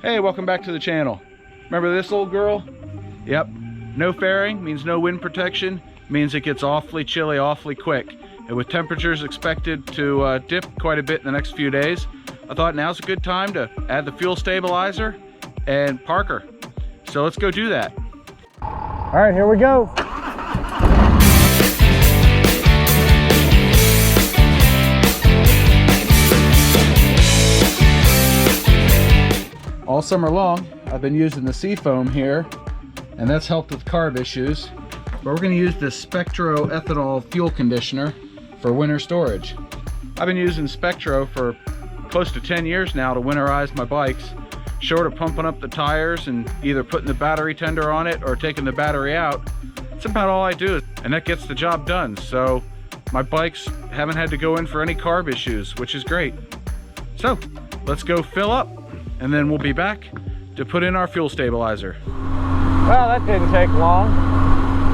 Hey, welcome back to the channel. Remember this old girl? Yep, no fairing means no wind protection, means it gets awfully chilly awfully quick. And with temperatures expected to dip quite a bit in the next few days, I thought now's a good time to add the fuel stabilizer and park her. So let's go do that. All right, here we go. All summer long, I've been using the Seafoam here, and that's helped with carb issues. But we're going to use this Spectro ethanol fuel conditioner for winter storage. I've been using Spectro for close to 10 years now to winterize my bikes, short of pumping up the tires and either putting the battery tender on it or taking the battery out. That's about all I do, and that gets the job done. So my bikes haven't had to go in for any carb issues, which is great. So let's go fill up, and then we'll be back to put in our fuel stabilizer. Well, that didn't take long.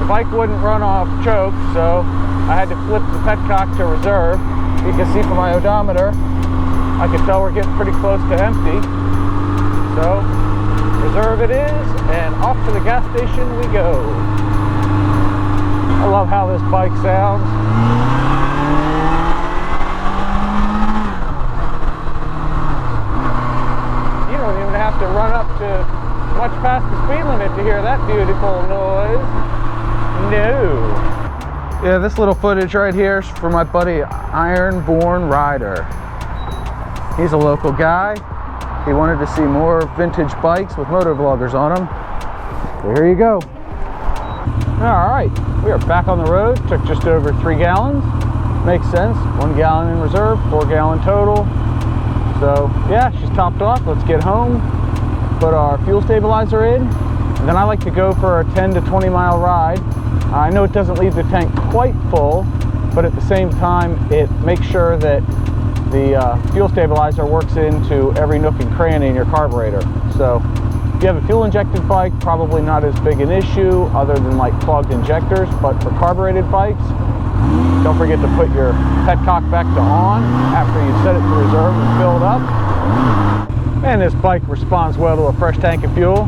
The bike wouldn't run off choke, so I had to flip the petcock to reserve. You can see from my odometer, I can tell we're getting pretty close to empty. So, reserve it is, and off to the gas station we go. I love how this bike sounds. You don't even have to run up to much past the speed limit to hear that beautiful noise. No. Yeah, this little footage right here is for my buddy Ironborn Rider. He's a local guy. He wanted to see more vintage bikes with motovloggers on them. So here you go. All right, we are back on the road. Took just over 3 gallons. Makes sense. 1 gallon in reserve, 4 gallon total. So yeah, she's topped off. Let's get home, put our fuel stabilizer in, and then I like to go for a 10 to 20 mile ride. I know it doesn't leave the tank quite full, but at the same time, it makes sure that the fuel stabilizer works into every nook and cranny in your carburetor. So if you have a fuel injected bike, probably not as big an issue other than like clogged injectors, but for carbureted bikes, don't forget to put your petcock back to on after you set it to reserve and fill it up. And this bike responds well to a fresh tank of fuel.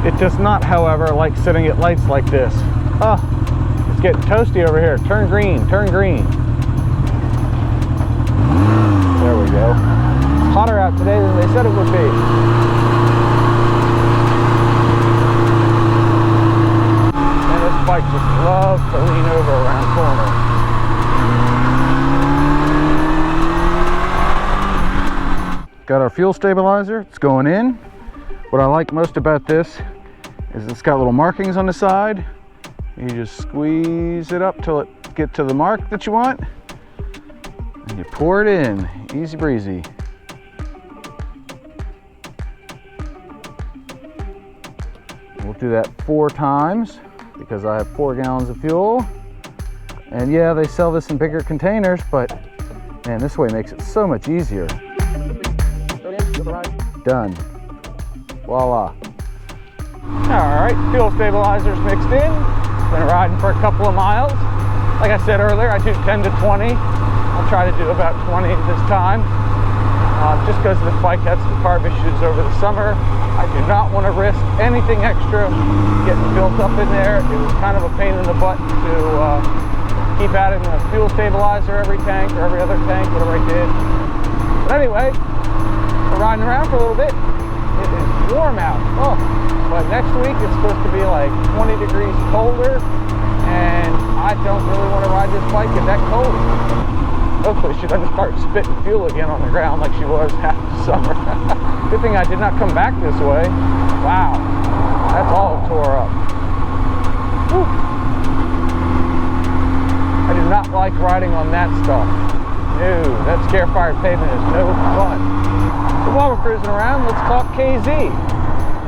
It does not, however, like sitting at lights like this. Oh, it's getting toasty over here. Turn green, turn green. There we go. It's hotter out today than they said it would be. And this bike just loves to lean over around corners. Got our fuel stabilizer, it's going in. What I like most about this is it's got little markings on the side. You just squeeze it up till it gets to the mark that you want, and you pour it in, easy breezy. We'll do that 4 times because I have 4 gallons of fuel. And yeah, they sell this in bigger containers, but man, this way makes it so much easier. Done. Voila. Alright, fuel stabilizer's mixed in. Been riding for a couple of miles. Like I said earlier, I do 10 to 20. I'll try to do about 20 this time. Just because this bike had some carb issues over the summer. I do not want to risk anything extra getting built up in there. It was kind of a pain in the butt to keep adding the fuel stabilizer every tank or every other tank, whatever I did. But anyway, we're riding around for a little bit. It is warm out. Oh, but next week it's supposed to be like 20 degrees colder, and I don't really want to ride this bike in that cold. Hopefully she doesn't start spitting fuel again on the ground like she was half the summer. Good thing I did not come back this way. Wow, that's all tore up. Whew. I do not like riding on that stuff. No, that scare-fired pavement is no fun. So while we're cruising around, let's talk KZ.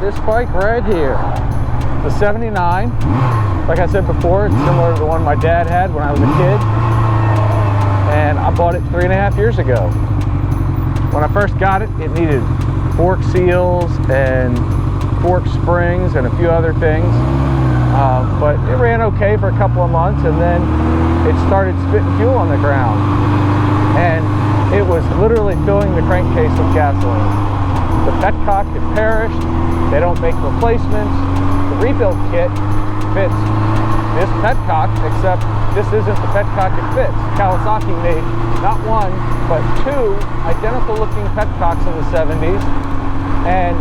This bike right here, the 79. Like I said before, it's similar to the one my dad had when I was a kid. And I bought it 3.5 years ago. When I first got it, it needed fork seals and fork springs and a few other things. But it ran okay for a couple of months, and then it started spitting fuel on the ground. And it was literally filling the crankcase with gasoline. The petcock had perished. They don't make replacements. The rebuild kit fits this petcock, except this isn't the petcock it fits. Kawasaki made not one, but two identical looking petcocks in the 70s. And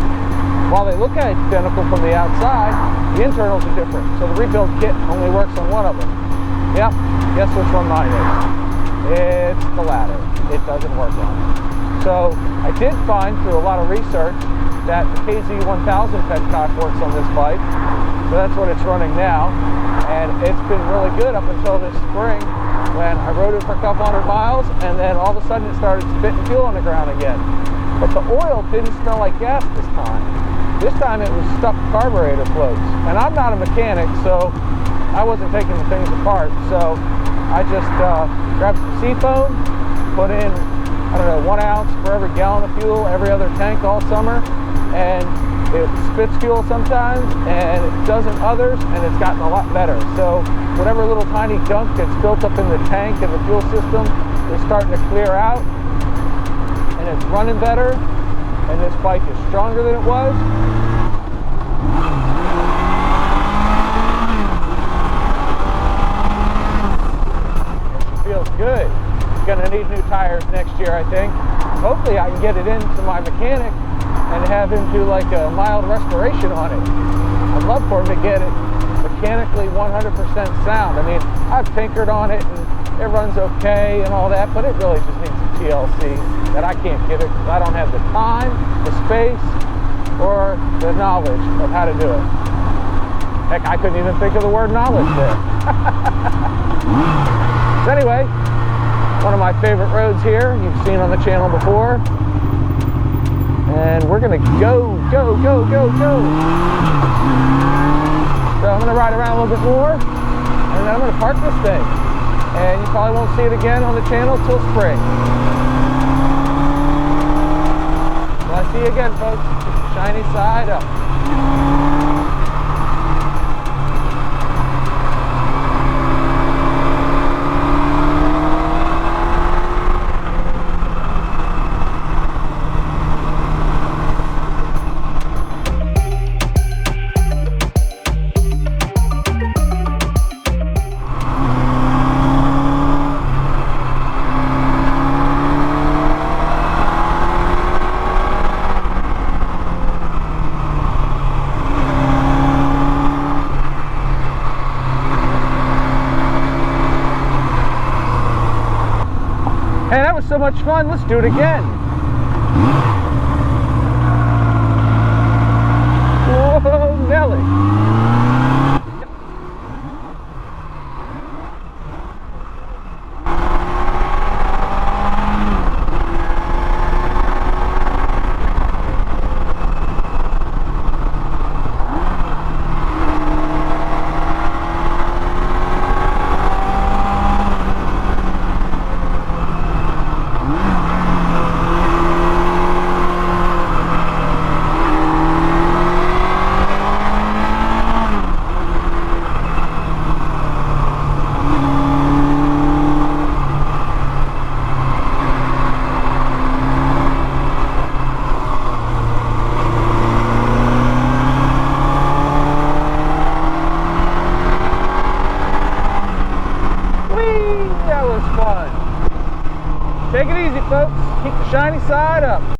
while they look identical from the outside, the internals are different. So the rebuild kit only works on one of them. Yep, guess which one mine is? It's the latter. It doesn't work on it. So I did find through a lot of research that the KZ650 petcock works on this bike. So that's what it's running now. And it's been really good up until this spring when I rode it for a couple hundred miles, and then all of a sudden it started spitting fuel on the ground again. But the oil didn't smell like gas this time. This time it was stuck carburetor floats. And I'm not a mechanic, so I wasn't taking the things apart. So I just grabbed some seafoam, put in, I don't know, 1 ounce for every gallon of fuel, every other tank all summer. And it spits fuel sometimes, and it doesn't others, and it's gotten a lot better. So whatever little tiny gunk that's built up in the tank and the fuel system is starting to clear out, and it's running better, and this bike is stronger than it was. It feels good. Gonna need new tires next year, I think. Hopefully I can get it into my mechanic and have him do like a mild restoration on it. I'd love for him to get it mechanically 100% sound. I mean, I've tinkered on it and it runs okay and all that, but it really just needs a TLC that I can't get it because I don't have the time, the space, or the knowledge of how to do it. Heck, I couldn't even think of the word knowledge there. So anyway, one of my favorite roads here, you've seen on the channel before. And we're gonna go. So I'm gonna ride around a little bit more, and then I'm gonna park this thing. And you probably won't see it again on the channel till spring. Well, I see you again, folks. Shiny side up. Hey, that was so much fun. Let's do it again. Whoa, Nelly. Take it easy, folks. Keep the shiny side up.